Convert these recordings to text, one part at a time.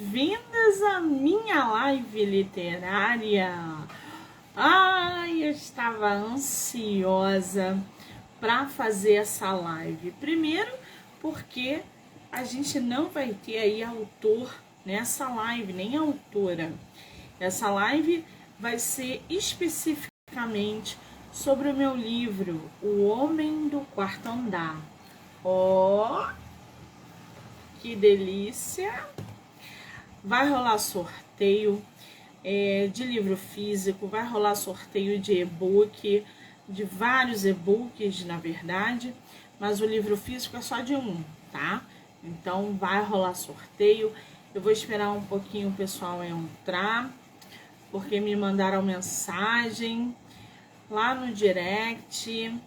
boas-vindas à minha live literária. Eu estava ansiosa para fazer essa live. Primeiro, porque a gente não vai ter aí autor nessa live, nem autora. Essa live vai ser especificamente sobre o meu livro, O Homem do Quarto Andar. Que delícia! Vai rolar sorteio de livro físico, vai rolar sorteio de e-book, de vários e-books, na verdade, mas o livro físico é só de um, tá? Então vai rolar sorteio. Eu vou esperar um pouquinho o pessoal entrar, porque me mandaram mensagem lá no direct.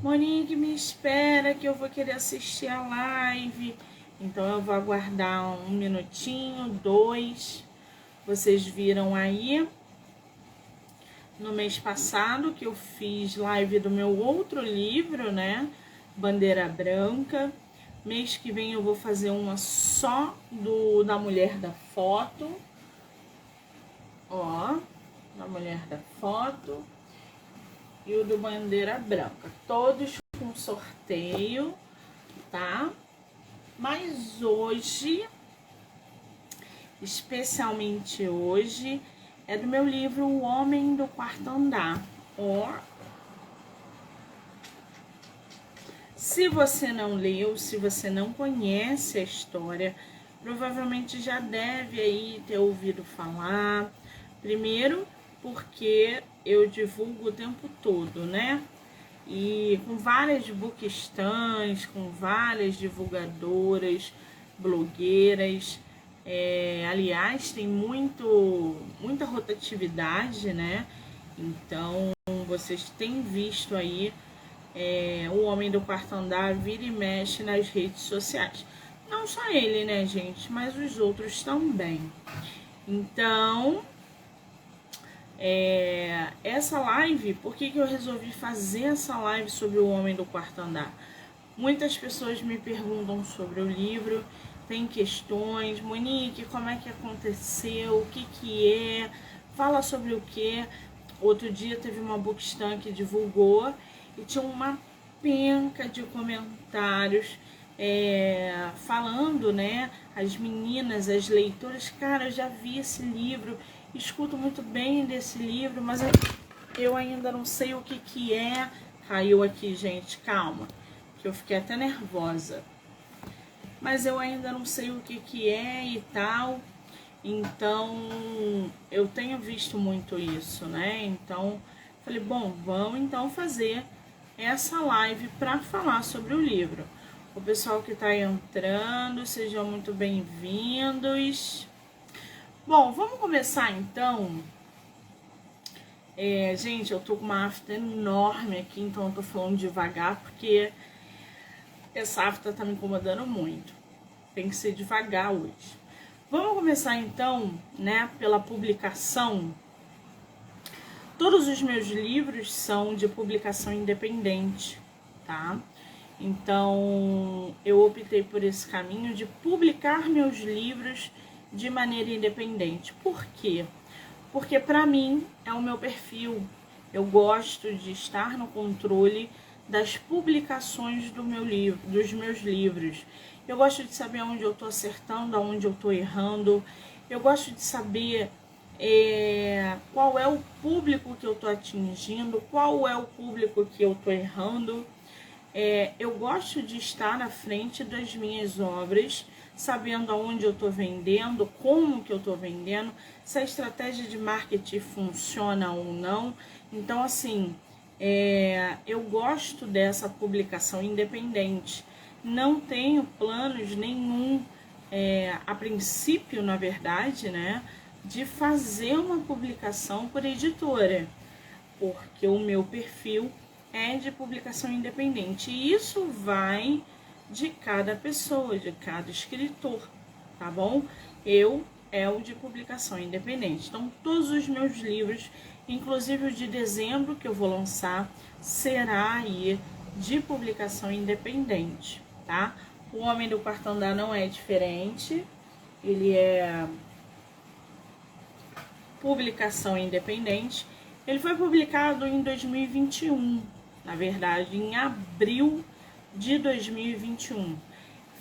Monique, me espera que eu vou querer assistir a live. Então eu vou aguardar um minutinho, 2. Vocês viram aí no mês passado que eu fiz live do meu outro livro, né? Bandeira Branca. Mês que vem eu vou fazer uma só da Mulher da Foto. Da Mulher da Foto. E o do Bandeira Branca. Todos com sorteio, tá? Mas hoje, especialmente hoje, é do meu livro O Homem do Quarto Andar. Se você não leu, se você não conhece a história, provavelmente já deve aí ter ouvido falar. Primeiro, porque eu divulgo o tempo todo, né? E com várias bookstans, com várias divulgadoras, blogueiras. Aliás, tem muita rotatividade, né? Então, vocês têm visto aí o Homem do Quarto Andar vira e mexe nas redes sociais. Não só ele, né, gente? Mas os outros também. Então, essa live, por que eu resolvi fazer essa live sobre o Homem do Quarto Andar? Muitas pessoas me perguntam sobre o livro, tem questões. Monique, como é que aconteceu? O que é? Fala sobre o que? Outro dia teve uma bookstand que divulgou e tinha uma penca de comentários falando, né? As meninas, as leitoras, cara, eu já vi esse livro, escuto muito bem desse livro, mas eu ainda não sei o que é. Caiu aqui, gente, calma, que eu fiquei até nervosa. Mas eu ainda não sei o que é e tal. Então, eu tenho visto muito isso, né? Então, falei, bom, vamos então fazer essa live para falar sobre o livro. O pessoal que está entrando, sejam muito bem-vindos. Bom, vamos começar então. Gente, eu tô com uma afta enorme aqui, então eu tô falando devagar, porque essa afta tá me incomodando muito. Tem que ser devagar hoje. Vamos começar então, né, pela publicação. Todos os meus livros são de publicação independente, tá? Então, eu optei por esse caminho de publicar meus livros de maneira independente. Por quê? Porque para mim é o meu perfil. Eu gosto de estar no controle das publicações dos meus livros. Eu gosto de saber onde eu estou acertando, onde eu estou errando. Eu gosto de saber qual é o público que eu estou atingindo, qual é o público que eu estou errando. Eu gosto de estar à frente das minhas obras, sabendo aonde eu estou vendendo, como que eu estou vendendo, se a estratégia de marketing funciona ou não. Então, assim, eu gosto dessa publicação independente. Não tenho planos nenhum, a princípio, na verdade, né, de fazer uma publicação por editora, porque o meu perfil é de publicação independente. E isso vai de cada pessoa, de cada escritor, tá bom? É o de publicação independente. Então, todos os meus livros, inclusive o de dezembro que eu vou lançar, será aí de publicação independente, tá? O Homem do Quarto Andar não é diferente. ele é publicação independente. Ele foi publicado em 2021, na verdade, em abril de 2021.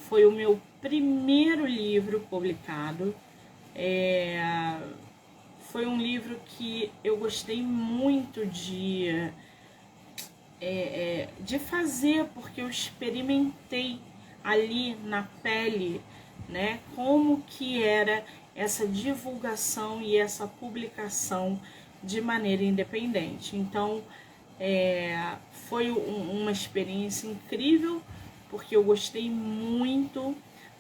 Foi o meu primeiro livro publicado. Foi um livro que eu gostei muito de fazer, porque eu experimentei ali na pele, né, como que era essa divulgação e essa publicação de maneira independente. Então, foi uma experiência incrível, porque eu gostei muito,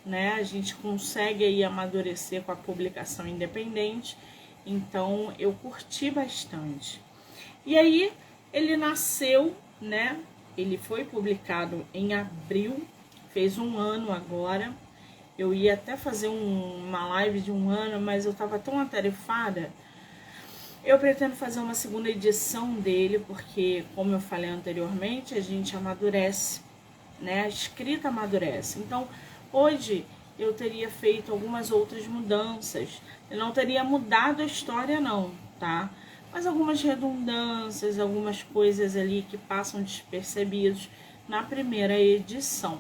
né? A gente consegue aí amadurecer com a publicação independente, então eu curti bastante. E aí, ele nasceu, né? Ele foi publicado em abril, fez 1 ano agora. Eu ia até fazer uma live de 1 ano, mas eu tava tão atarefada. Eu pretendo fazer uma segunda edição dele, porque, como eu falei anteriormente, a gente amadurece, né? A escrita amadurece. Então, hoje eu teria feito algumas outras mudanças. Eu não teria mudado a história, não, tá? Mas algumas redundâncias, algumas coisas ali que passam despercebidos na primeira edição.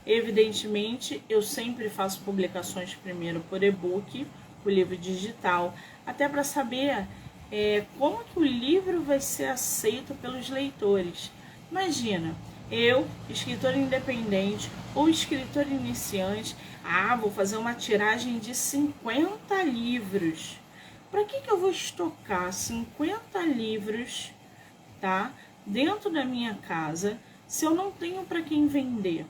Evidentemente, eu sempre faço publicações primeiro por e-book, por livro digital, até para saber como que o livro vai ser aceito pelos leitores. Imagina, eu, escritor independente ou escritor iniciante, vou fazer uma tiragem de 50 livros. Para que eu vou estocar 50 livros, tá, dentro da minha casa, se eu não tenho para quem vender?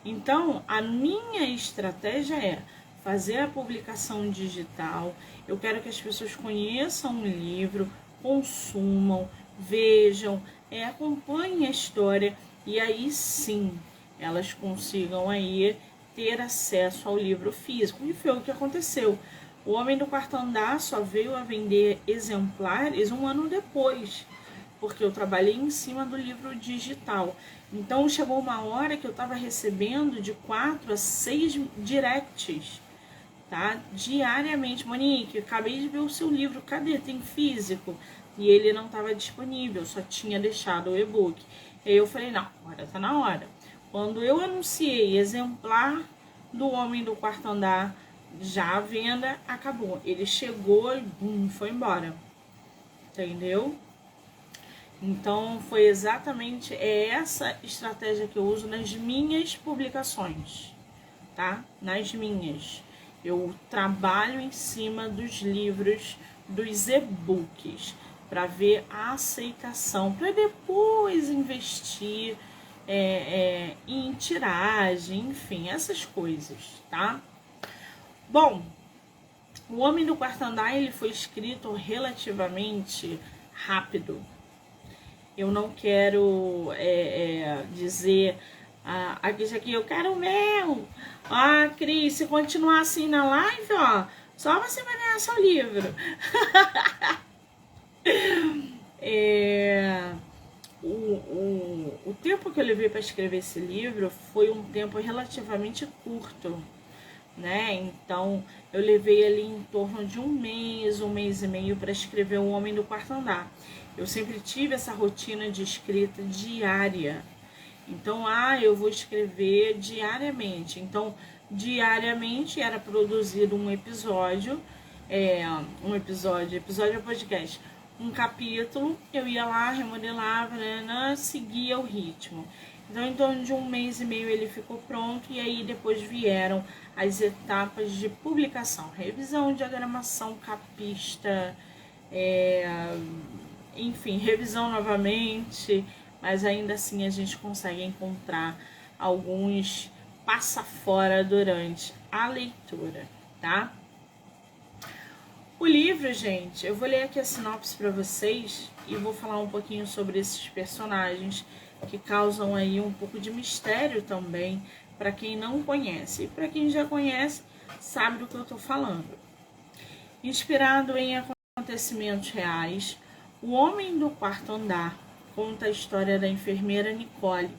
Então, a minha estratégia é fazer a publicação digital. Eu quero que as pessoas conheçam o livro, consumam, vejam, acompanhem a história, e aí sim elas consigam aí ter acesso ao livro físico. E foi o que aconteceu. O Homem do Quarto Andar só veio a vender exemplares 1 ano depois, porque eu trabalhei em cima do livro digital. Então, chegou uma hora que eu estava recebendo de 4 a 6 directs, tá? Diariamente. Monique, acabei de ver o seu livro, cadê? Tem físico? E ele não estava disponível, só tinha deixado o e-book. E aí eu falei, não, agora tá na hora. Quando eu anunciei exemplar do Homem do Quarto Andar, já a venda acabou. Ele chegou e bum, foi embora. Entendeu? Então, foi exatamente essa estratégia que eu uso nas minhas publicações, tá? Nas minhas. Eu trabalho em cima dos livros, dos e-books, para ver a aceitação, para depois investir em tiragem, enfim, essas coisas, tá? Bom, O Homem do Quarto Andar, ele foi escrito relativamente rápido. Eu não quero dizer, aqui eu quero o meu. Cris, se continuar assim na live, só você vai ganhar seu livro. O tempo que eu levei para escrever esse livro foi um tempo relativamente curto, né? Então, eu levei ali em torno de 1 mês e meio para escrever O Homem do Quarto Andar. Eu sempre tive essa rotina de escrita diária. Então, eu vou escrever diariamente. Então, diariamente era produzido um episódio, episódio podcast, um capítulo, eu ia lá, remodelava, seguia o ritmo. Então, em torno de 1 mês e meio ele ficou pronto, e aí depois vieram as etapas de publicação, revisão, diagramação, capista, enfim, revisão novamente, mas ainda assim a gente consegue encontrar alguns passa-fora durante a leitura, tá? O livro, gente, eu vou ler aqui a sinopse para vocês e vou falar um pouquinho sobre esses personagens que causam aí um pouco de mistério também para quem não conhece. E para quem já conhece, sabe do que eu estou falando. Inspirado em acontecimentos reais, O Homem do Quarto Andar conta a história da enfermeira Nicole,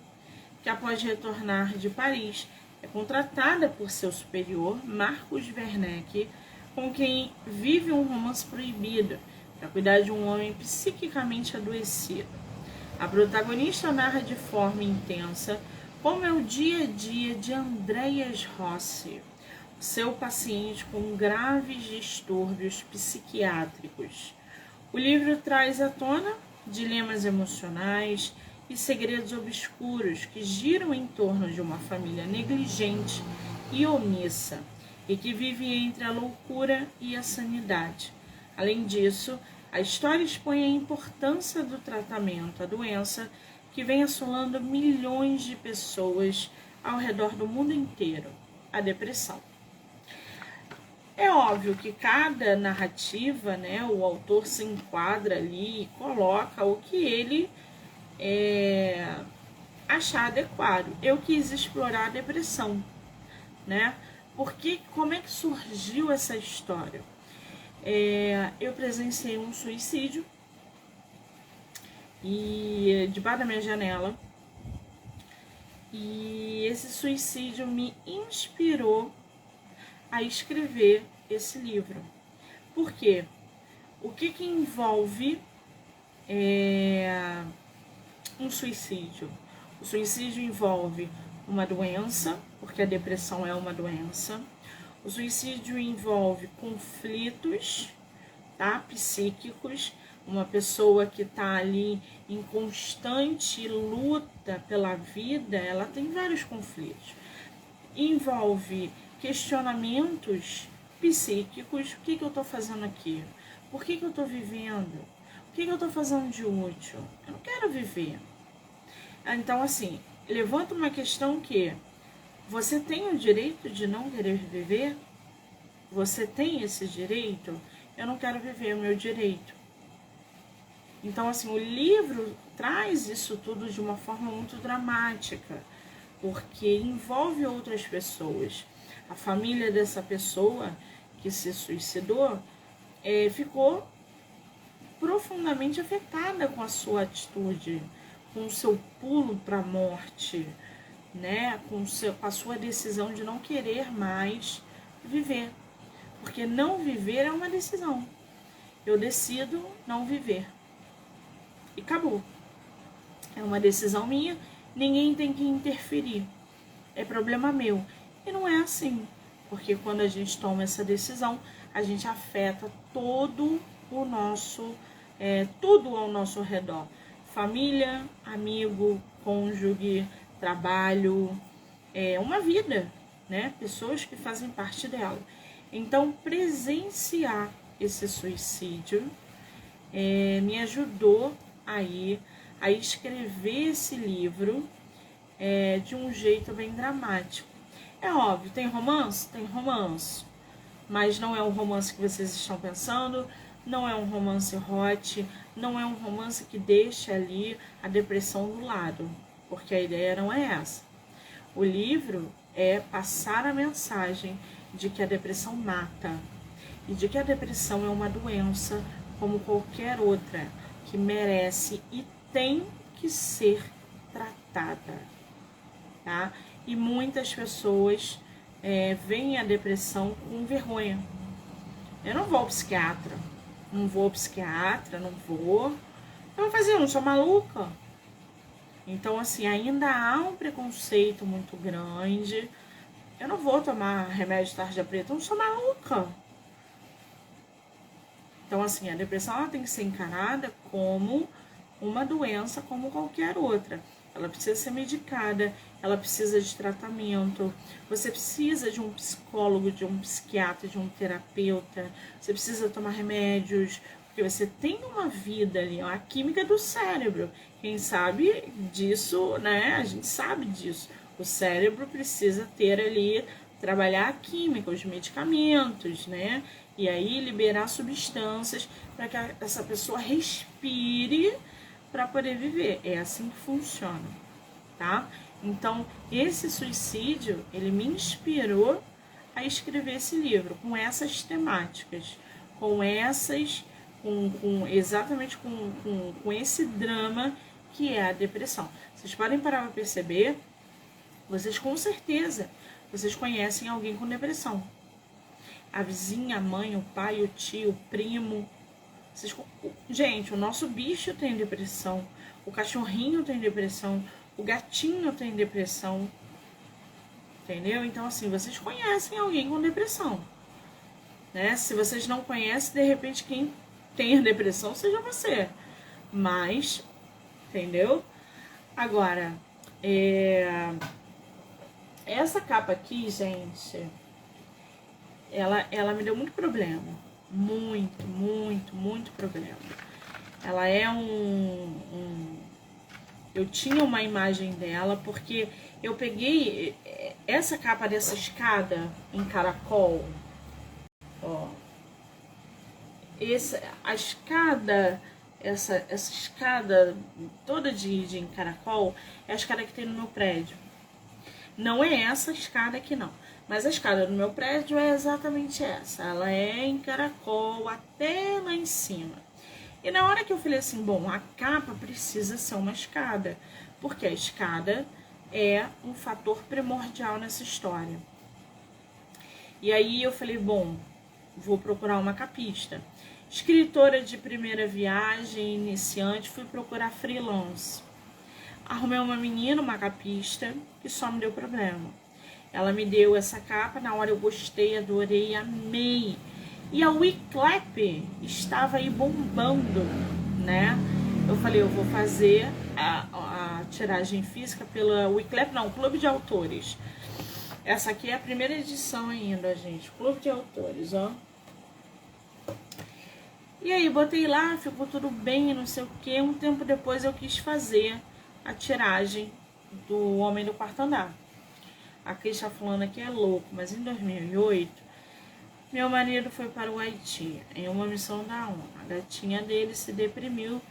que após retornar de Paris, é contratada por seu superior, Marcus Werneck, com quem vive um romance proibido, para cuidar de um homem psiquicamente adoecido. A protagonista narra de forma intensa como é o dia a dia de Andreas Rossi, seu paciente com graves distúrbios psiquiátricos. O livro traz à tona dilemas emocionais e segredos obscuros que giram em torno de uma família negligente e omissa e que vive entre a loucura e a sanidade. Além disso, a história expõe a importância do tratamento à doença que vem assolando milhões de pessoas ao redor do mundo inteiro, a depressão. É óbvio que cada narrativa, né, o autor se enquadra ali e coloca o que ele achar adequado. Eu quis explorar a depressão, né? Porque como é que surgiu essa história? Eu presenciei um suicídio e debaixo da minha janela, e esse suicídio me inspirou a escrever esse livro. Por quê? O que envolve um suicídio? O suicídio envolve uma doença, porque a depressão é uma doença. O suicídio envolve conflitos, tá, psíquicos, uma pessoa que está ali em constante luta pela vida, ela tem vários conflitos. Envolve questionamentos psíquicos: o que eu estou fazendo aqui? Por que eu estou vivendo? O que eu estou fazendo de útil? Eu não quero viver. Então, assim, levanta uma questão que você tem o direito de não querer viver? Você tem esse direito? Eu não quero viver, é o meu direito. Então, assim, o livro traz isso tudo de uma forma muito dramática, porque envolve outras pessoas. A família dessa pessoa que se suicidou ficou profundamente afetada com a sua atitude, com o seu pulo para a morte, né? Com a sua decisão de não querer mais viver. Porque não viver é uma decisão. Eu decido não viver. E acabou. É uma decisão minha, ninguém tem que interferir. É problema meu. E não é assim. Porque quando a gente toma essa decisão, a gente afeta todo o nosso, tudo ao nosso redor. Família, amigo, cônjuge, trabalho, uma vida, né? Pessoas que fazem parte dela. Então, presenciar esse suicídio me ajudou aí a escrever esse livro de um jeito bem dramático. É óbvio, tem romance? Tem romance. Mas não é o romance que vocês estão pensando, não é um romance hot, não é um romance que deixa ali a depressão do lado, porque a ideia não é essa. O livro é passar a mensagem de que a depressão mata e de que a depressão é uma doença como qualquer outra, que merece e tem que ser tratada, tá? E muitas pessoas veem a depressão com vergonha. Eu não vou ao psiquiatra, não vou. Eu vou fazer, eu não sou maluca. Então, assim, ainda há um preconceito muito grande. Eu não vou tomar remédio de tarja preta, eu não sou maluca. Então, assim, a depressão ela tem que ser encarada como uma doença como qualquer outra. Ela precisa ser medicada, ela precisa de tratamento, você precisa de um psicólogo, de um psiquiatra, de um terapeuta, você precisa tomar remédios, porque você tem uma vida ali, a química do cérebro. Quem sabe disso, né? A gente sabe disso. O cérebro precisa ter ali, trabalhar a química, os medicamentos, né? E aí liberar substâncias para que essa pessoa respire para poder viver. É assim que funciona, tá? Então, esse suicídio, ele me inspirou a escrever esse livro com essas temáticas, exatamente com esse drama que é a depressão. Vocês podem parar para perceber, vocês com certeza vocês conhecem alguém com depressão. A vizinha, a mãe, o pai, o tio, o primo. Gente, o nosso bicho tem depressão. O cachorrinho tem depressão. O gatinho tem depressão. Entendeu? Então, assim, vocês conhecem alguém com depressão. Né? Se vocês não conhecem, de repente, quem tem a depressão seja você. Mas, entendeu? Agora, essa capa aqui, gente, ela me deu muito problema. Muito, muito, muito problema. Ela é eu tinha uma imagem dela, porque eu peguei essa capa dessa escada em caracol, ó. A escada, essa escada toda de caracol é a escada que tem no meu prédio. Não é essa escada aqui, não. Mas a escada do meu prédio é exatamente essa. Ela é em caracol até lá em cima. E na hora que eu falei assim, bom, a capa precisa ser uma escada, porque a escada é um fator primordial nessa história. E aí eu falei, bom, vou procurar uma capista. Escritora de primeira viagem, iniciante, fui procurar freelance. Arrumei uma menina, uma capista, que só me deu problema. Ela me deu essa capa, na hora eu gostei, adorei, amei. E a Wiclap estava aí bombando, né? Eu falei, eu vou fazer a tiragem física pela Wiclap, não, Clube de Autores. Essa aqui é a primeira edição ainda, gente. Clube de Autores, ó. E aí, botei lá, ficou tudo bem, não sei o que. Um tempo depois eu quis fazer a tiragem do Homem do Quarto Andar. A Cris está falando aqui é louco, mas em 2008... meu marido foi para o Haiti em uma missão da ONU. A gatinha dele se deprimiu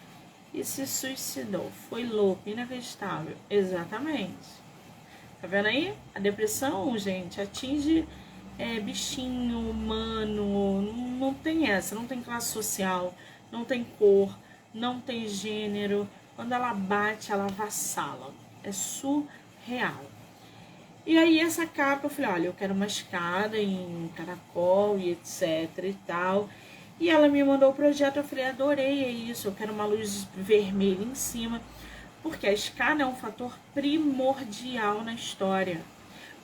e se suicidou. Foi louco, inacreditável. Exatamente. Tá vendo aí? A depressão, gente, atinge bichinho, humano. Não tem essa, não tem classe social, não tem cor, não tem gênero. Quando ela bate, ela avassala. É surreal. E aí essa capa, eu falei, olha, eu quero uma escada em caracol e etc e tal. E ela me mandou o projeto, eu falei, adorei, é isso, eu quero uma luz vermelha em cima. Porque a escada é um fator primordial na história.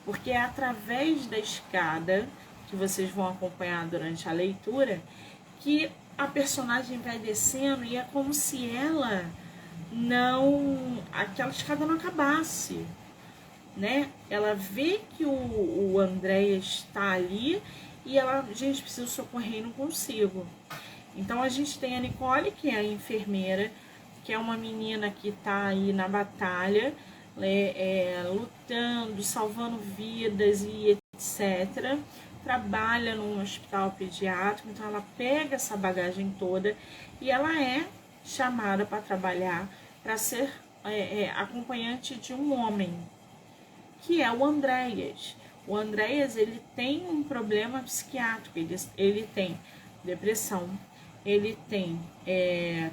Porque é através da escada, que vocês vão acompanhar durante a leitura, que a personagem vai descendo e é como se ela aquela escada não acabasse. Né? Ela vê que o André está ali e ela, gente, preciso socorrer e não consigo. Então a gente tem a Nicole, que é a enfermeira, que é uma menina que está aí na batalha, lutando, salvando vidas e etc. Trabalha num hospital pediátrico, então ela pega essa bagagem toda e ela é chamada para trabalhar, para ser acompanhante de um homem, que é o Andréas. O Andréas, ele tem um problema psiquiátrico, ele tem depressão, ele tem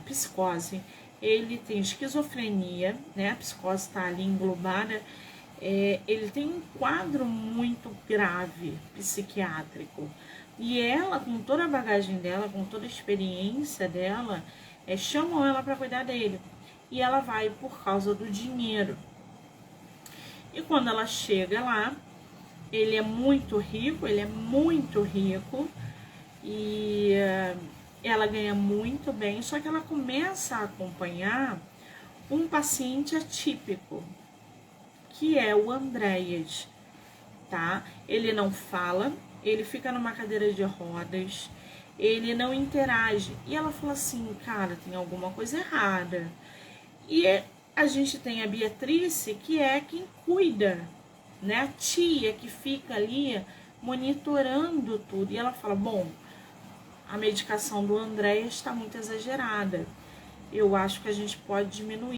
psicose, ele tem esquizofrenia, né? A psicose está ali englobada, ele tem um quadro muito grave psiquiátrico. E ela, com toda a bagagem dela, com toda a experiência dela, chamam ela para cuidar dele. E ela vai por causa do dinheiro. E quando ela chega lá, ele é muito rico, e ela ganha muito bem, só que ela começa a acompanhar um paciente atípico, que é o Andréas, tá? Ele não fala, ele fica numa cadeira de rodas, ele não interage. E ela fala assim, cara, tem alguma coisa errada. E a gente tem a Beatrice, que é quem cuida, né? A tia que fica ali monitorando tudo. E ela fala, bom, a medicação do André está muito exagerada. Eu acho que a gente pode diminuir,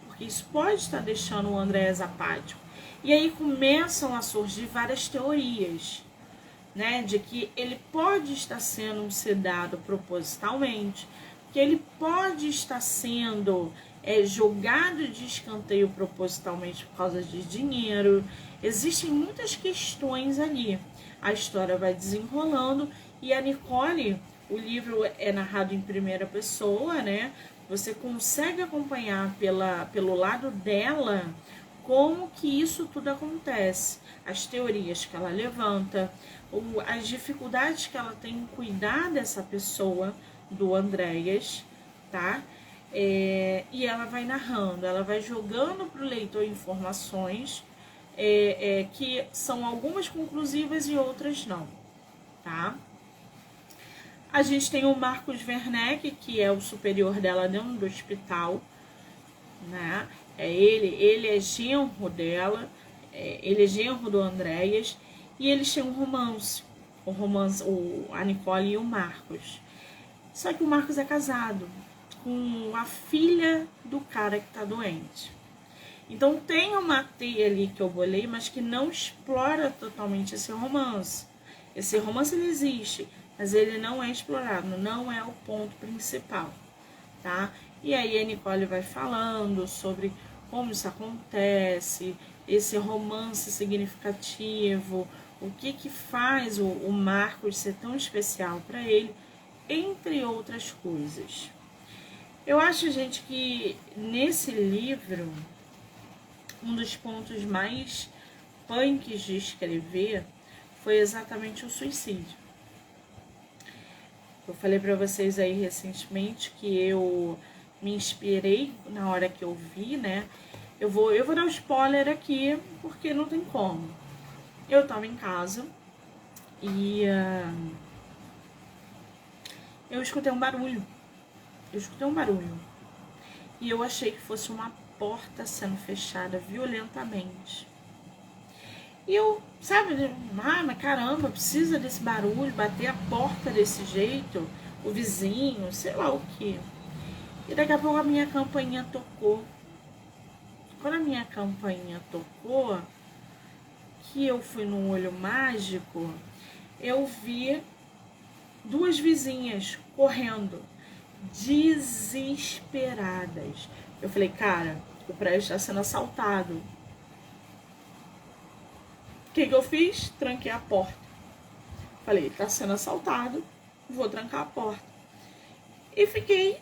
porque isso pode estar deixando o André apático. E aí começam a surgir várias teorias, né? De que ele pode estar sendo sedado propositalmente, que ele pode estar sendo é jogado de escanteio propositalmente por causa de dinheiro. Existem muitas questões ali. A história vai desenrolando e a Nicole, o livro é narrado em primeira pessoa, né? Você consegue acompanhar pelo lado dela como que isso tudo acontece, as teorias que ela levanta, as dificuldades que ela tem em cuidar dessa pessoa, do Andréas, tá? E ela vai narrando, ela vai jogando para o leitor informações que são algumas conclusivas e outras não, tá? A gente tem o Marcos Werneck, que é o superior dela dentro do hospital, né? Ele é genro dela, ele é genro do Andréas, e eles têm um romance, a Nicole e o Marcos. Só que o Marcos é casado com a filha do cara que tá doente. Então tem uma teia ali que eu bolei, mas que não explora totalmente esse romance. Esse romance ele existe, mas ele não é explorado, não é o ponto principal, tá? E aí a Nicole vai falando sobre como isso acontece, esse romance significativo, o que faz o Marcos ser tão especial para ele, entre outras coisas. Eu acho, gente, que nesse livro, um dos pontos mais punks de escrever foi exatamente o suicídio. Eu falei para vocês aí recentemente que eu me inspirei na hora que eu vi, né? Eu vou dar um spoiler aqui, porque não tem como. Eu tava em casa e eu escutei um barulho. E eu achei que fosse uma porta sendo fechada violentamente. E eu, sabe, mas caramba, precisa desse barulho, bater a porta desse jeito, o vizinho, sei lá o que. E daqui a pouco a minha campainha tocou. Quando a minha campainha tocou, que eu fui no olho mágico, eu vi duas vizinhas correndo, desesperadas. Eu falei, cara, o prédio está sendo assaltado. O que eu fiz? Tranquei a porta. Falei, está sendo assaltado, vou trancar a porta. E fiquei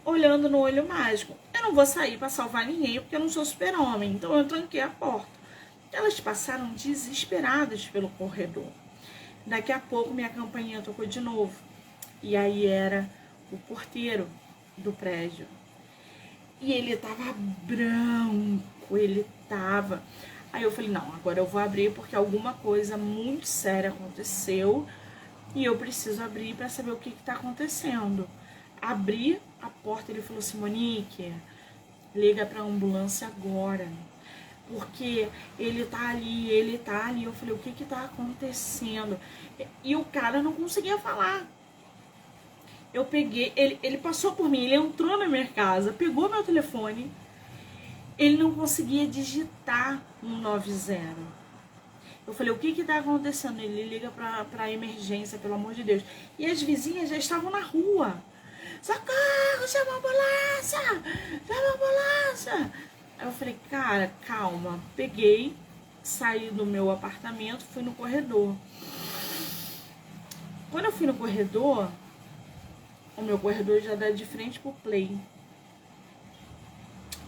olhando no olho mágico. Eu não vou sair para salvar ninguém, porque eu não sou super-homem. Então eu tranquei a porta. Elas passaram desesperadas pelo corredor. Daqui a pouco minha campainha tocou de novo. E aí era o porteiro do prédio. E ele tava branco, ele tava... Aí eu falei, não, agora eu vou abrir porque alguma coisa muito séria aconteceu e eu preciso abrir para saber o que tá acontecendo. Abri a porta, ele falou assim, Monique, liga pra ambulância agora, porque ele tá ali. Eu falei, o que tá acontecendo? E o cara não conseguia falar. Eu peguei, ele passou por mim, ele entrou na minha casa, pegou meu telefone, ele não conseguia digitar 190. Eu falei, o que tá acontecendo? Ele liga pra emergência, pelo amor de Deus. E as vizinhas já estavam na rua. Socorro, chama a ambulância! Chama a ambulância! Aí eu falei, cara, calma. Peguei, saí do meu apartamento, fui no corredor. Quando eu fui no corredor, o meu corredor já dá de frente pro play.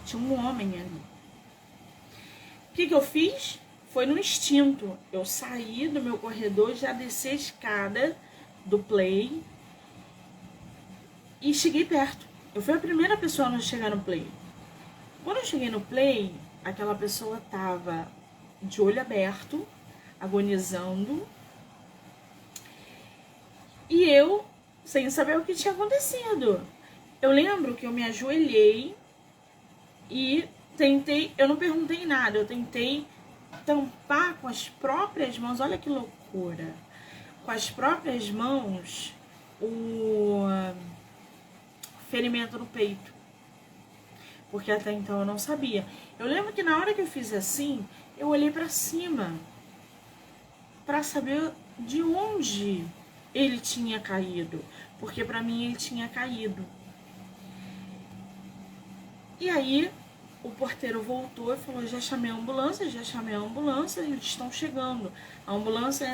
Tinha um homem ali. O que eu fiz? Foi no instinto. Eu saí do meu corredor, já desci a escada do play e cheguei perto. Eu fui a primeira pessoa a chegar no play. Quando eu cheguei no play, aquela pessoa tava de olho aberto, agonizando, e eu sem saber o que tinha acontecido. Eu lembro que eu me ajoelhei e tentei, eu não perguntei nada, eu tentei tampar com as próprias mãos, olha que loucura, com as próprias mãos o ferimento no peito, porque até então eu não sabia. Eu lembro que na hora que eu fiz assim, eu olhei pra cima pra saber de onde ele tinha caído, porque pra mim ele tinha caído. E aí o porteiro voltou e falou, já chamei a ambulância, eles estão chegando. A ambulância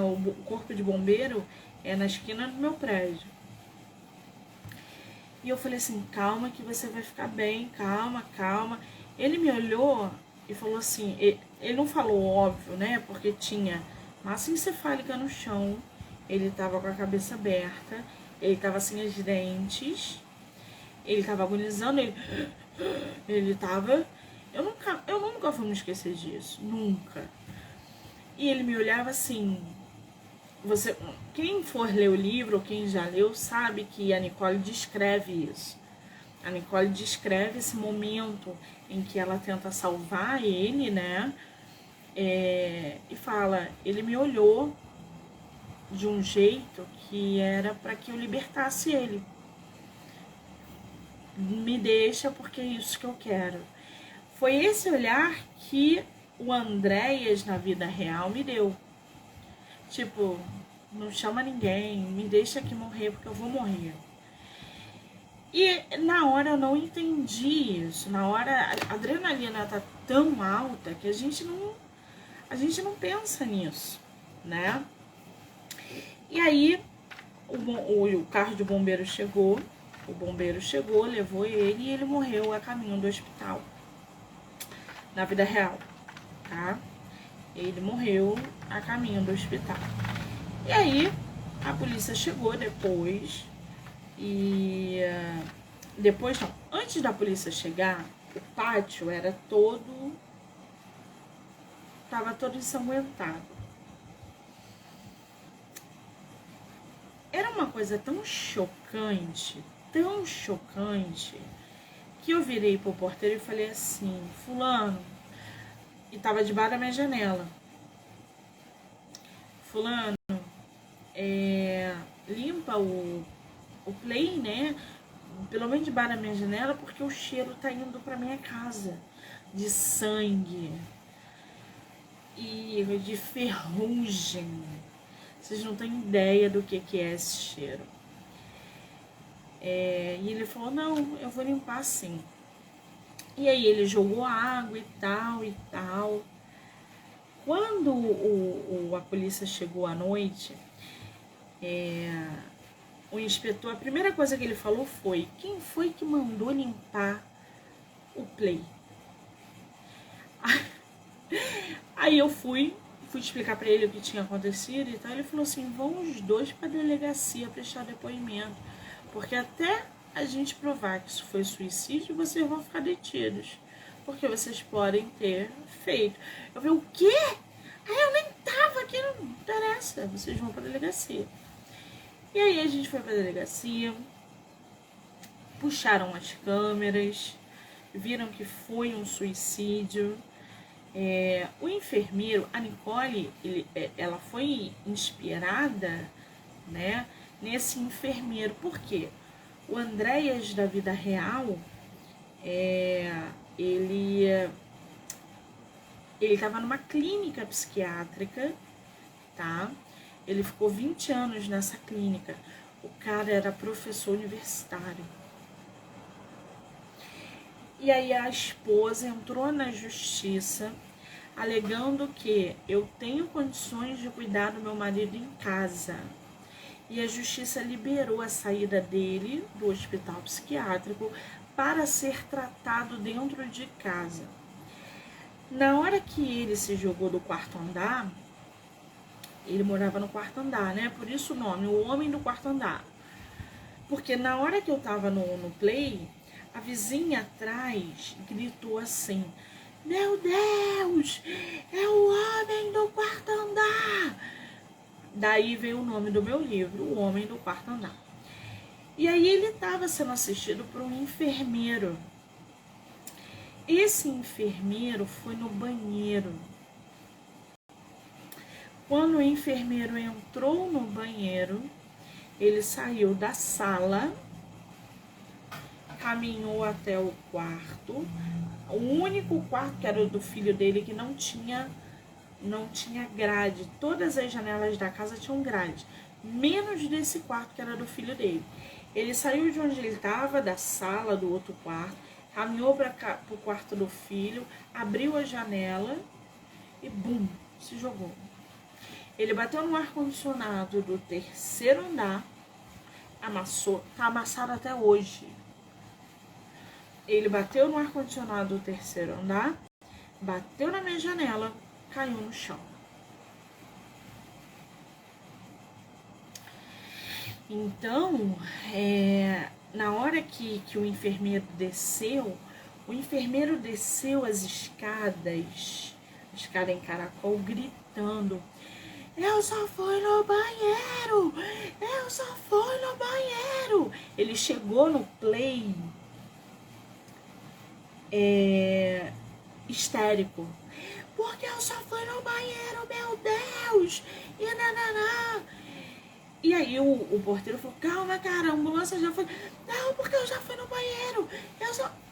o corpo de bombeiro é na esquina do meu prédio. E eu falei assim, calma que você vai ficar bem, calma, calma. Ele me olhou e falou assim, ele não falou óbvio, né, porque tinha massa encefálica no chão, ele tava com a cabeça aberta, ele tava sem os dentes, ele tava agonizando, ele tava... Eu nunca vou me esquecer disso, nunca. E ele me olhava assim, quem for ler o livro, ou quem já leu, sabe que a Nicole descreve isso. A Nicole descreve esse momento em que ela tenta salvar ele, né? E fala, ele me olhou de um jeito que era para que eu libertasse ele. Me deixa porque é isso que eu quero. Foi esse olhar que o Andréas na vida real me deu. Tipo, não chama ninguém, me deixa aqui morrer porque eu vou morrer. E na hora eu não entendi isso. Na hora a adrenalina tá tão alta que a gente não pensa nisso, né? E aí o carro de bombeiro chegou, levou ele e ele morreu a caminho do hospital. Na vida real, tá? Ele morreu a caminho do hospital. E aí a polícia chegou depois e depois não, antes da polícia chegar, o pátio tava todo ensanguentado. Era uma coisa tão chocante, que eu virei pro porteiro e falei assim, fulano, e tava debaixo da minha janela, fulano, limpa o play, né, pelo menos debaixo da minha janela, porque o cheiro tá indo pra minha casa, de sangue e de ferrugem. Vocês não têm ideia do que é esse cheiro. E ele falou, não, eu vou limpar sim. E aí ele jogou água e tal. Quando a polícia chegou à noite, o inspetor, a primeira coisa que ele falou foi, quem foi que mandou limpar o play? Aí eu fui explicar pra ele o que tinha acontecido e tal. Ele falou assim, vão os dois pra delegacia prestar depoimento, porque até a gente provar que isso foi suicídio, vocês vão ficar detidos, porque vocês podem ter feito. Eu falei, o quê? Eu nem tava aqui, não interessa, vocês vão pra delegacia. E aí a gente foi pra delegacia, puxaram as câmeras, viram que foi um suicídio. O enfermeiro, a Nicole, ela foi inspirada, né, nesse enfermeiro. Por quê? O Andréas da vida real, ele estava numa clínica psiquiátrica, tá? Ele ficou 20 anos nessa clínica. O cara era professor universitário. E aí a esposa entrou na justiça, alegando que eu tenho condições de cuidar do meu marido em casa. E a justiça liberou a saída dele do hospital psiquiátrico para ser tratado dentro de casa. Na hora que ele se jogou do quarto andar, ele morava no quarto andar, né? Por isso o nome, o homem do quarto andar. Porque na hora que eu tava no play, a vizinha atrás gritou assim, meu Deus, é o homem do quarto andar. Daí veio o nome do meu livro, O Homem do Quarto Andar. E aí ele estava sendo assistido por um enfermeiro. Esse enfermeiro foi no banheiro. Quando o enfermeiro entrou no banheiro, ele saiu da sala, caminhou até o quarto, o único quarto que era do filho dele que não tinha grade. Todas as janelas da casa tinham grade, menos desse quarto que era do filho dele. Ele saiu de onde ele estava, da sala do outro quarto, caminhou para o quarto do filho, abriu a janela e bum, se jogou. Ele bateu no ar-condicionado do terceiro andar, amassou, tá amassado até hoje. Ele bateu no ar-condicionado do terceiro andar, bateu na minha janela, caiu no chão. Então, na hora que o enfermeiro desceu as escadas, a escada em caracol, gritando: eu só fui no banheiro! Eu só fui no banheiro! Ele chegou no play histérico. Porque eu só fui no banheiro, meu Deus! E nananá. E aí o porteiro falou: calma, cara, a ambulância já foi. Não, porque eu já fui no banheiro.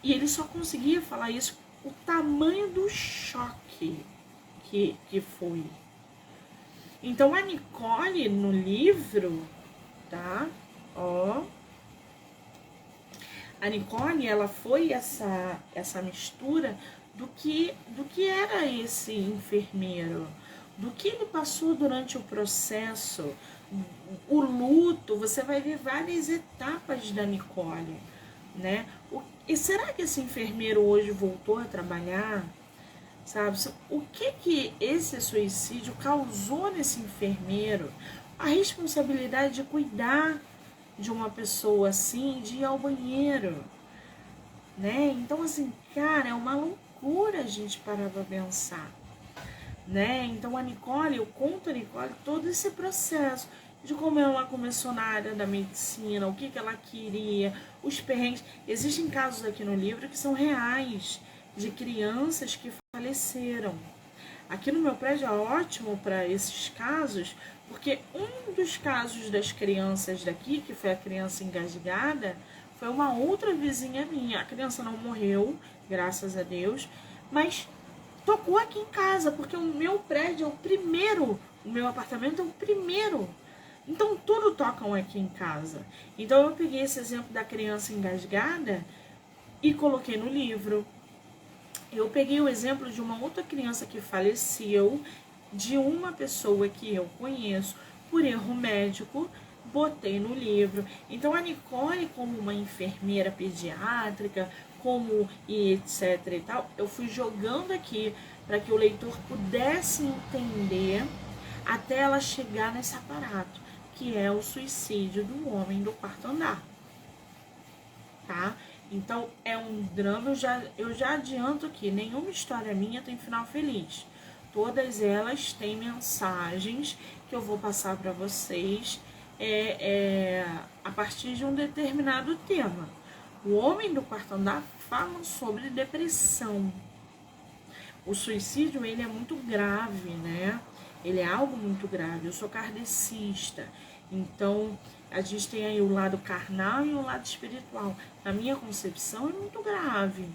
E ele só conseguia falar isso, o tamanho do choque que foi. Então a Nicole no livro, tá? Ó. A Nicole, ela foi essa mistura do que era esse enfermeiro, do que ele passou durante o processo, o luto. Você vai ver várias etapas da Nicole, né? E será que esse enfermeiro hoje voltou a trabalhar? Sabe? O que esse suicídio causou nesse enfermeiro? A responsabilidade de cuidar de uma pessoa assim, de ir ao banheiro, né? Então, assim, cara, é uma loucura a gente parar pra pensar, né? Então, a Nicole, eu conto a Nicole todo esse processo de como ela começou na área da medicina, o que ela queria, os perrengues. Existem casos aqui no livro que são reais, de crianças que faleceram. Aqui no meu prédio é ótimo para esses casos, porque um dos casos das crianças daqui, que foi a criança engasgada, foi uma outra vizinha minha. A criança não morreu, graças a Deus, mas tocou aqui em casa, porque o meu prédio é o primeiro, o meu apartamento é o primeiro. Então tudo tocam aqui em casa. Então eu peguei esse exemplo da criança engasgada e coloquei no livro. Eu peguei o exemplo de uma outra criança que faleceu, de uma pessoa que eu conheço, por erro médico, botei no livro. Então a Nicole, como uma enfermeira pediátrica, como e etc e tal, eu fui jogando aqui para que o leitor pudesse entender até ela chegar nesse aparato, que é o suicídio do homem do quarto andar, tá? Então, é um drama, eu já adianto que nenhuma história minha tem final feliz. Todas elas têm mensagens que eu vou passar para vocês a partir de um determinado tema. O Homem do Quarto Andar fala sobre depressão. O suicídio, ele é muito grave, né? Ele é algo muito grave. Eu sou kardecista, então a gente tem aí o lado carnal e o lado espiritual. Na minha concepção, é muito grave.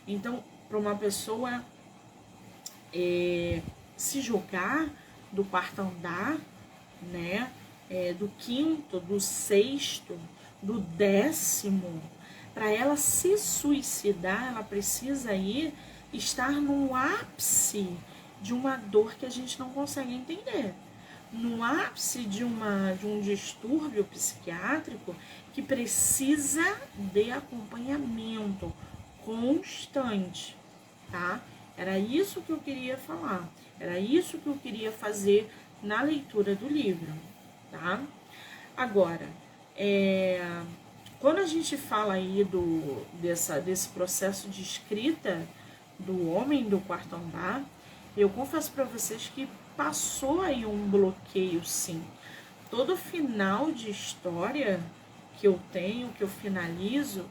Então, para uma pessoa se jogar do quarto andar, né? Do quinto, do sexto, do 10º, para ela se suicidar, ela precisa ir estar no ápice de uma dor que a gente não consegue entender. No ápice de um distúrbio psiquiátrico que precisa de acompanhamento constante, tá? Era isso que eu queria falar, era isso que eu queria fazer na leitura do livro, tá? Agora, quando a gente fala aí desse processo de escrita do Homem do Quarto Andar, eu confesso para vocês que passou aí um bloqueio, sim. Todo final de história que eu tenho, que eu finalizo,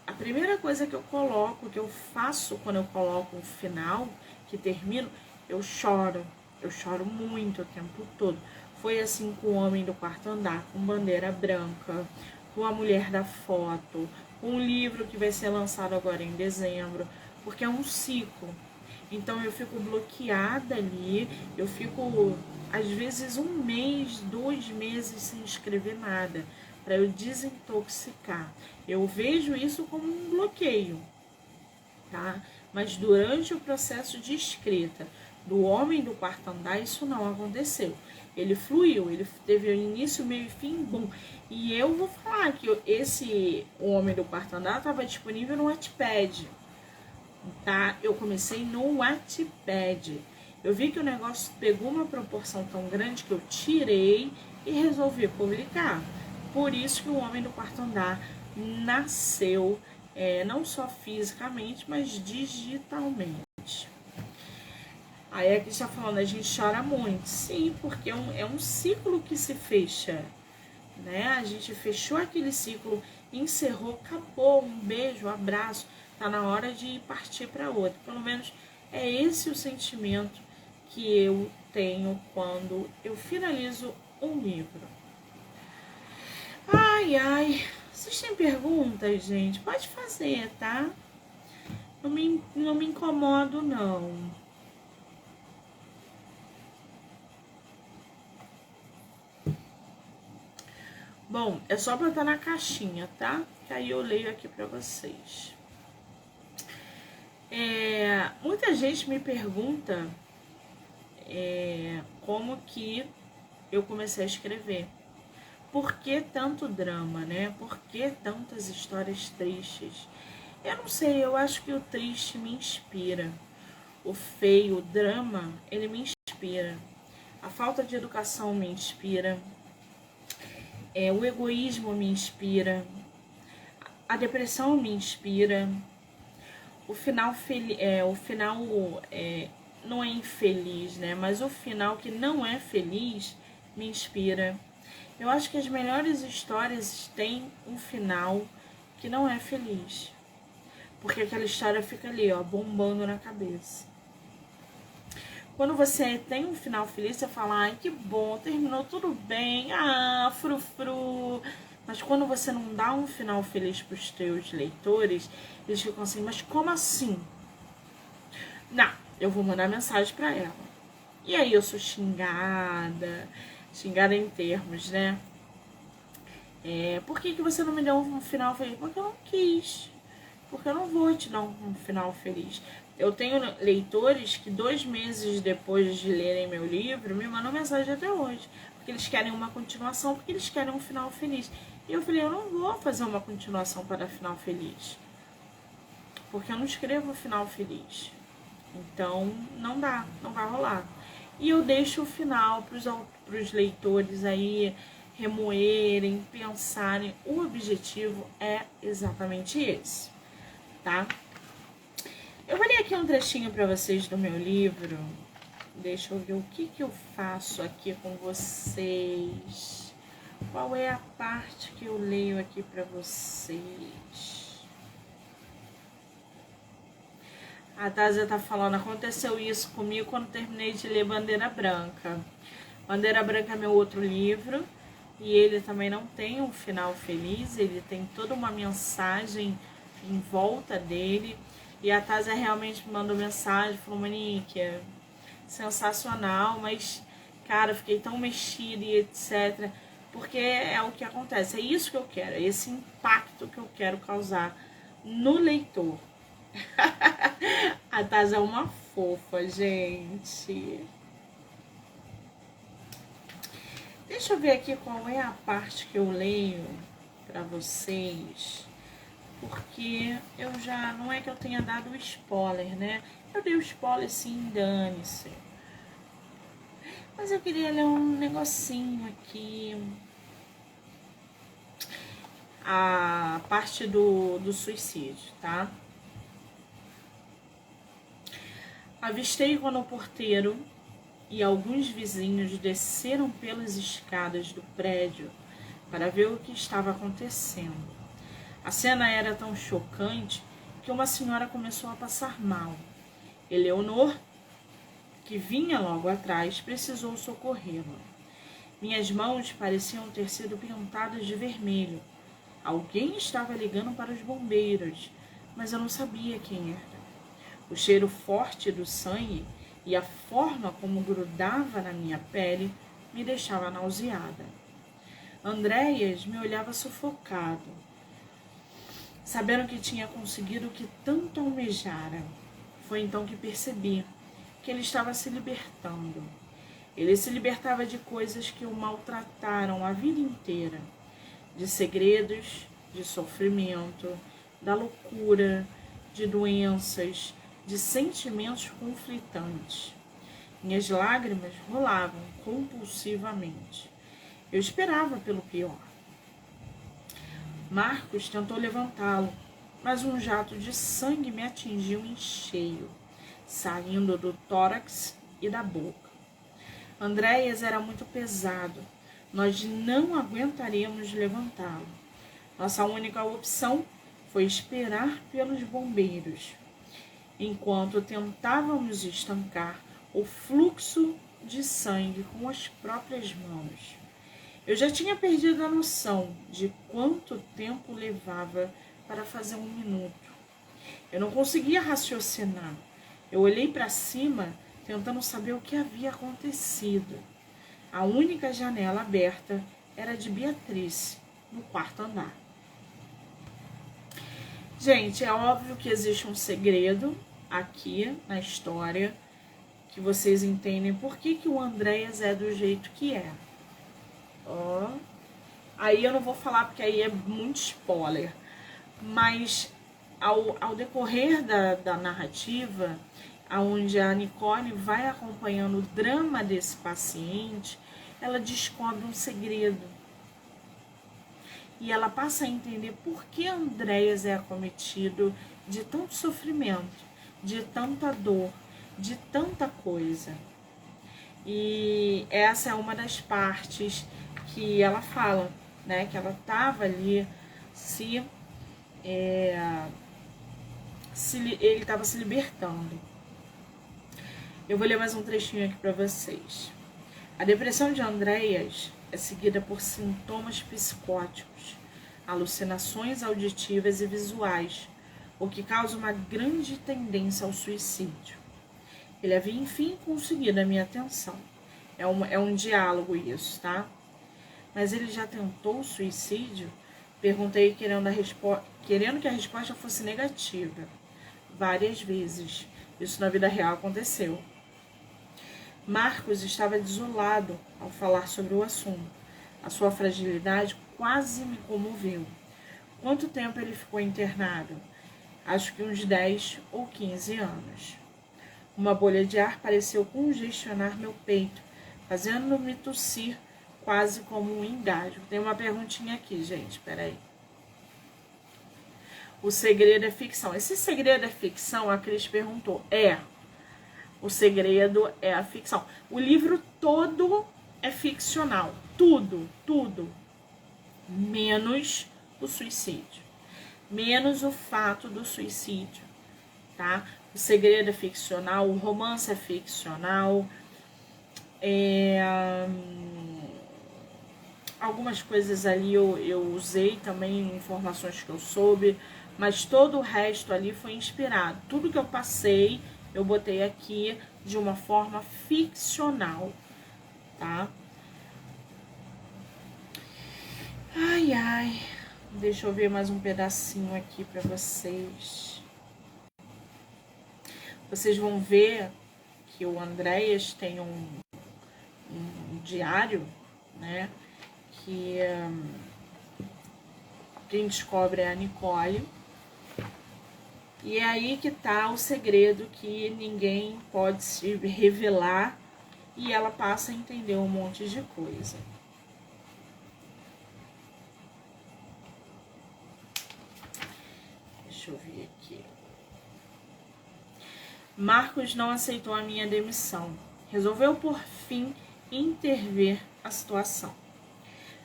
a primeira coisa que eu coloco, que eu faço quando eu coloco um final, que termino, eu choro muito o tempo todo. Foi assim com o Homem do Quarto Andar, com Bandeira Branca, com A Mulher da Foto, com um livro que vai ser lançado agora em dezembro, porque é um ciclo. Então eu fico bloqueada ali, eu fico às vezes 1 mês, 2 meses sem escrever nada, para eu desintoxicar. Eu vejo isso como um bloqueio, tá? Mas durante o processo de escrita do Homem do Quarto Andar, isso não aconteceu. Ele fluiu, ele teve início, meio e fim, bom. E eu vou falar que O Homem do Quarto Andar estava disponível no Wattpad, tá? Eu comecei no Wattpad. Eu vi que o negócio pegou uma proporção tão grande que eu tirei e resolvi publicar. Por isso que o Homem do Quarto Andar nasceu, não só fisicamente, mas digitalmente. Aí aqui está falando, a gente chora muito. Sim, porque é um ciclo que se fecha, né? A gente fechou aquele ciclo, encerrou, acabou, um beijo, um abraço. Tá na hora de partir para outro. Pelo menos é esse o sentimento que eu tenho quando eu finalizo um livro. Ai, ai. Vocês têm perguntas, gente? Pode fazer, tá? Não me incomodo, não. Bom, é só botar na caixinha, tá? Que aí eu leio aqui pra vocês. Muita gente me pergunta como que eu comecei a escrever. Por que tanto drama, né? Por que tantas histórias tristes? Eu não sei, eu acho que o triste me inspira. O feio, o drama, ele me inspira. A falta de educação me inspira. O egoísmo me inspira. A depressão me inspira. O final não é infeliz, né? Mas o final que não é feliz me inspira. Eu acho que as melhores histórias têm um final que não é feliz. Porque aquela história fica ali, ó, bombando na cabeça. Quando você tem um final feliz, você fala, ai, que bom, terminou tudo bem, frufru. Mas quando você não dá um final feliz para os teus leitores, eles ficam assim, mas como assim? Não, eu vou mandar mensagem para ela. E aí eu sou xingada em termos, né? Por que você não me deu um final feliz? Porque eu não quis. Porque eu não vou te dar um final feliz. Eu tenho leitores que 2 meses depois de lerem meu livro me mandam mensagem até hoje. Porque eles querem uma continuação, porque eles querem um final feliz. E eu falei, eu não vou fazer uma continuação para final feliz. Porque eu não escrevo final feliz. Então, não dá, não vai rolar. E eu deixo o final para os leitores aí remoerem, pensarem. O objetivo é exatamente esse, tá? Eu vou ler aqui um trechinho para vocês do meu livro. Deixa eu ver o que eu faço aqui com vocês. Qual é a parte que eu leio aqui para vocês? A Tazia tá falando, aconteceu isso comigo quando terminei de ler Bandeira Branca. Bandeira Branca é meu outro livro e ele também não tem um final feliz, ele tem toda uma mensagem em volta dele. E a Tazia realmente me mandou mensagem, falou, Monique, é sensacional, mas, cara, eu fiquei tão mexida e etc. Porque é o que acontece, é isso que eu quero, é esse impacto que eu quero causar no leitor. A Tazia é uma fofa, gente. Deixa eu ver aqui qual é a parte que eu leio pra vocês. Porque eu já... Não é que eu tenha dado spoiler, né? Eu dei o spoiler sim, dane-se. Mas eu queria ler um negocinho aqui. A parte do suicídio, tá? Avistei quando o porteiro e alguns vizinhos desceram pelas escadas do prédio para ver o que estava acontecendo. A cena era tão chocante que uma senhora começou a passar mal. Eleonor, que vinha logo atrás, precisou socorrê-la. Minhas mãos pareciam ter sido pintadas de vermelho. Alguém estava ligando para os bombeiros, mas eu não sabia quem era. O cheiro forte do sangue e a forma como grudava na minha pele me deixava nauseada. Andréas me olhava sufocado, sabendo que tinha conseguido o que tanto almejara. Foi então que percebi que ele estava se libertando. Ele se libertava de coisas que o maltrataram a vida inteira, de segredos, de sofrimento, da loucura, de doenças, de sentimentos conflitantes. Minhas lágrimas rolavam compulsivamente. Eu esperava pelo pior. Marcos tentou levantá-lo, mas um jato de sangue me atingiu em cheio, saindo do tórax e da boca. Andréas era muito pesado. Nós não aguentaríamos levantá-lo. Nossa única opção foi esperar pelos bombeiros, enquanto tentávamos estancar o fluxo de sangue com as próprias mãos. Eu já tinha perdido a noção de quanto tempo levava para fazer 1 minuto. Eu não conseguia raciocinar. Eu olhei para cima, tentando saber o que havia acontecido. A única janela aberta era de Beatriz, no 4º andar. Gente, é óbvio que existe um segredo aqui na história, que vocês entendem por que o Andréas é do jeito que é. Ó. Aí eu não vou falar porque aí é muito spoiler. Mas ao decorrer da narrativa, onde a Nicole vai acompanhando o drama desse paciente, ela descobre um segredo. E ela passa a entender por que Andréas é acometido de tanto sofrimento, de tanta dor, de tanta coisa. E essa é uma das partes que ela fala, né? Que ela estava ali ele estava se libertando. Eu vou ler mais um trechinho aqui para vocês. A depressão de Andréas é seguida por sintomas psicóticos, alucinações auditivas e visuais, o que causa uma grande tendência ao suicídio. Ele havia, enfim, conseguido a minha atenção. É um diálogo isso, tá? Mas ele já tentou o suicídio? Perguntei querendo que a resposta fosse negativa. Várias vezes. Isso na vida real aconteceu. Marcos estava desolado ao falar sobre o assunto. A sua fragilidade quase me comoveu. Quanto tempo ele ficou internado? Acho que uns 10 ou 15 anos. Uma bolha de ar pareceu congestionar meu peito, fazendo-me tossir quase como um engasgo. Tem uma perguntinha aqui, gente, peraí. O segredo é ficção. Esse segredo é ficção? A Cris perguntou. O segredo é a ficção. O livro todo é ficcional. Tudo. Menos o suicídio. Menos o fato do suicídio, tá? O segredo é ficcional, o romance é ficcional. Algumas coisas ali eu usei também, informações que eu soube, mas todo o resto ali foi inspirado. Tudo que eu passei, eu botei aqui de uma forma ficcional, tá? Ai, deixa eu ver mais um pedacinho aqui pra vocês. Vocês vão ver que o Andréas tem um diário, né? Que quem descobre é a Nicole. E é aí que tá o segredo que ninguém pode se revelar e ela passa a entender um monte de coisa. Deixa eu ver aqui. Marcos não aceitou a minha demissão. Resolveu, por fim, intervir a situação.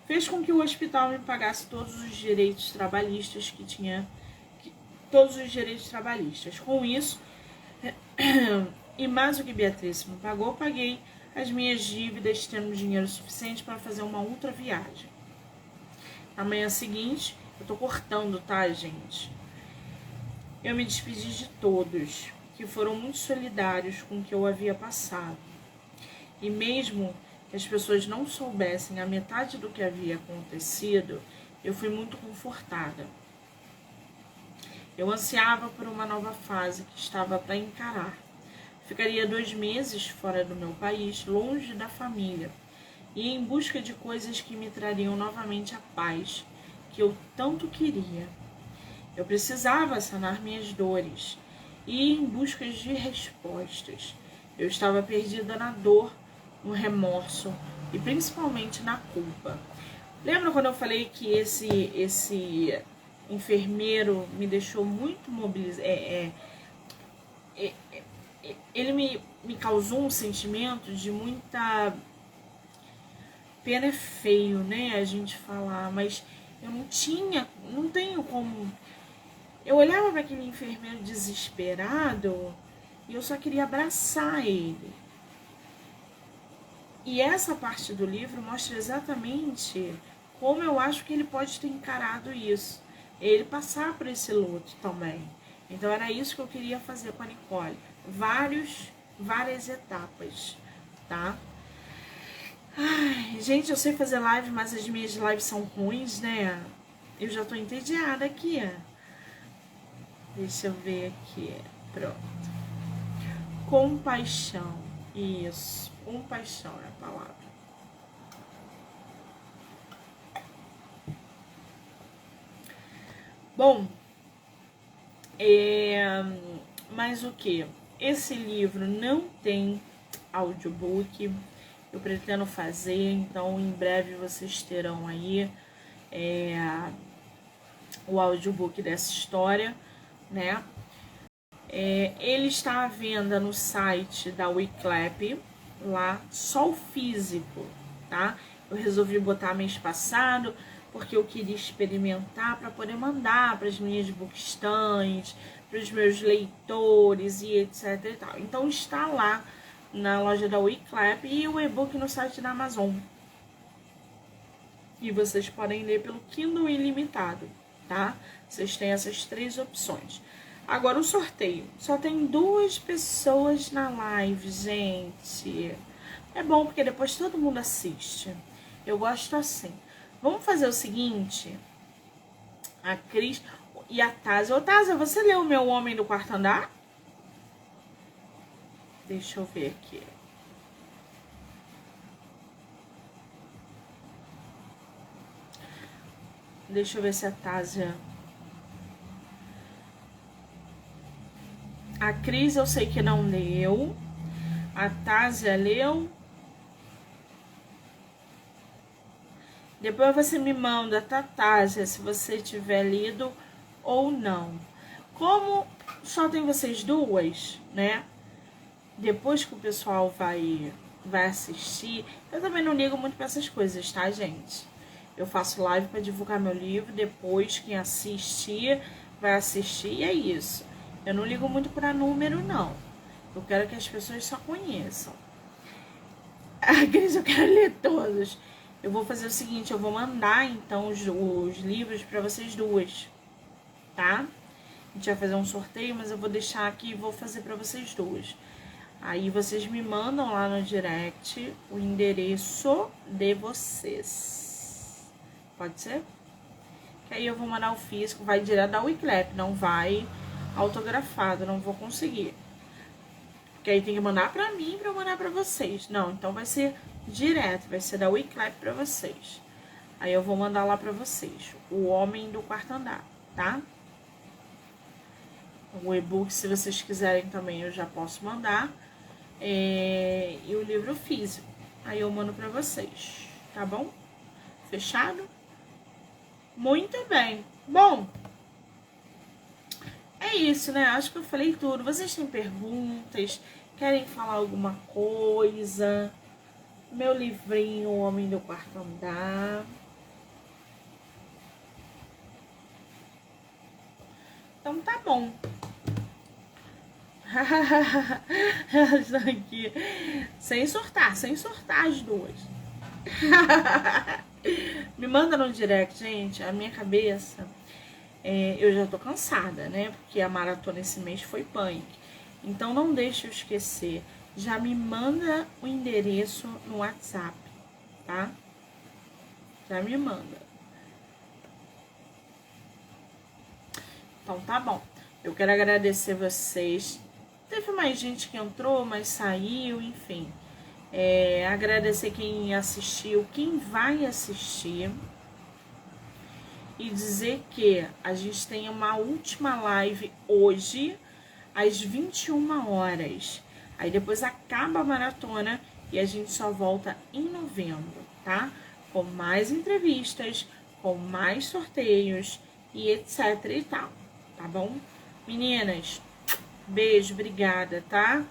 Fez com que o hospital me pagasse todos os direitos trabalhistas que tinha. Todos os direitos trabalhistas. Com isso, e mais o que Beatriz me pagou, paguei as minhas dívidas, tendo dinheiro suficiente para fazer uma outra viagem. Na manhã seguinte, eu tô cortando, tá, gente? Eu me despedi de todos, que foram muito solidários com o que eu havia passado. E mesmo que as pessoas não soubessem a metade do que havia acontecido, eu fui muito confortada. Eu ansiava por uma nova fase que estava para encarar. Ficaria 2 meses fora do meu país, longe da família, e em busca de coisas que me trariam novamente a paz que eu tanto queria. Eu precisava sanar minhas dores e ir em busca de respostas. Eu estava perdida na dor, no remorso e principalmente na culpa. Lembra quando eu falei que esse enfermeiro me deixou muito mobilizado? Ele me causou um sentimento de muita pena. É feio, né, a gente falar, mas eu não tenho como. Eu olhava para aquele enfermeiro desesperado e eu só queria abraçar ele. E essa parte do livro mostra exatamente como eu acho que ele pode ter encarado isso. Ele passar por esse luto também. Então era isso que eu queria fazer com a Nicole. Várias etapas, tá? Ai, gente, eu sei fazer live, mas as minhas lives são ruins, né? Eu já tô entediada aqui. Deixa eu ver aqui. Pronto. Compaixão. Isso. Compaixão é a palavra. Bom, mas o que? Esse livro não tem audiobook. Eu pretendo fazer, então em breve vocês terão aí o audiobook dessa história, né? Ele está à venda no site da Wiclap, lá, só o físico, tá? Eu resolvi botar mês passado, porque eu queria experimentar para poder mandar para as minhas bookstans, para os meus leitores e etc e tal. Então está lá na loja da Wiclap e o e-book no site da Amazon. E vocês podem ler pelo Kindle Ilimitado, tá? Vocês têm essas 3 opções. Agora o sorteio. Só tem 2 pessoas na live, gente. É bom porque depois todo mundo assiste. Eu gosto assim. Vamos fazer o seguinte. A Cris e a Tássia. Ô, Tássia, você leu o Meu Homem do Quarto Andar? Deixa eu ver aqui. Deixa eu ver se a Tássia... A Cris eu sei que não leu. A Tássia leu. Depois você me manda, tá, Tássia, se você tiver lido ou não. Como só tem vocês 2, né? Depois que o pessoal vai assistir, eu também não ligo muito pra essas coisas, tá, gente? Eu faço live pra divulgar meu livro, depois quem assistir, vai assistir e é isso. Eu não ligo muito pra número, não. Eu quero que as pessoas só conheçam. Aqueles eu quero ler todos. Eu vou fazer o seguinte, eu vou mandar, então, os livros pra vocês 2, tá? A gente vai fazer um sorteio, mas eu vou deixar aqui e vou fazer pra vocês 2. Aí vocês me mandam lá no direct o endereço de vocês. Pode ser? Que aí eu vou mandar o físico, vai direto da Wiclap, não vai autografado, não vou conseguir. Porque aí tem que mandar pra mim pra eu mandar pra vocês. Não, então vai ser direto, vai ser da Wiclap pra vocês. Aí eu vou mandar lá pra vocês. O Homem do Quarto Andar, tá? O e-book, se vocês quiserem também, eu já posso mandar. E o livro físico. Aí eu mando pra vocês, tá bom? Fechado? Muito bem. Bom, é isso, né? Acho que eu falei tudo. Vocês têm perguntas? Querem falar alguma coisa? Meu livrinho, O Homem do Quarto Andar. Então tá bom. Elas estão aqui. Sem surtar as 2. Me manda no direct, gente. A minha cabeça... eu já tô cansada, né? Porque a maratona esse mês foi punk. Então não deixe eu esquecer. Já me manda o endereço no WhatsApp, tá? Já me manda. Então tá bom. Eu quero agradecer vocês. Teve mais gente que entrou, mas saiu, enfim. Agradecer quem assistiu, quem vai assistir. E dizer que a gente tem uma última live hoje, às 21 horas. Aí depois acaba a maratona e a gente só volta em novembro, tá? Com mais entrevistas, com mais sorteios e etc e tal, tá bom? Meninas, beijo, obrigada, tá?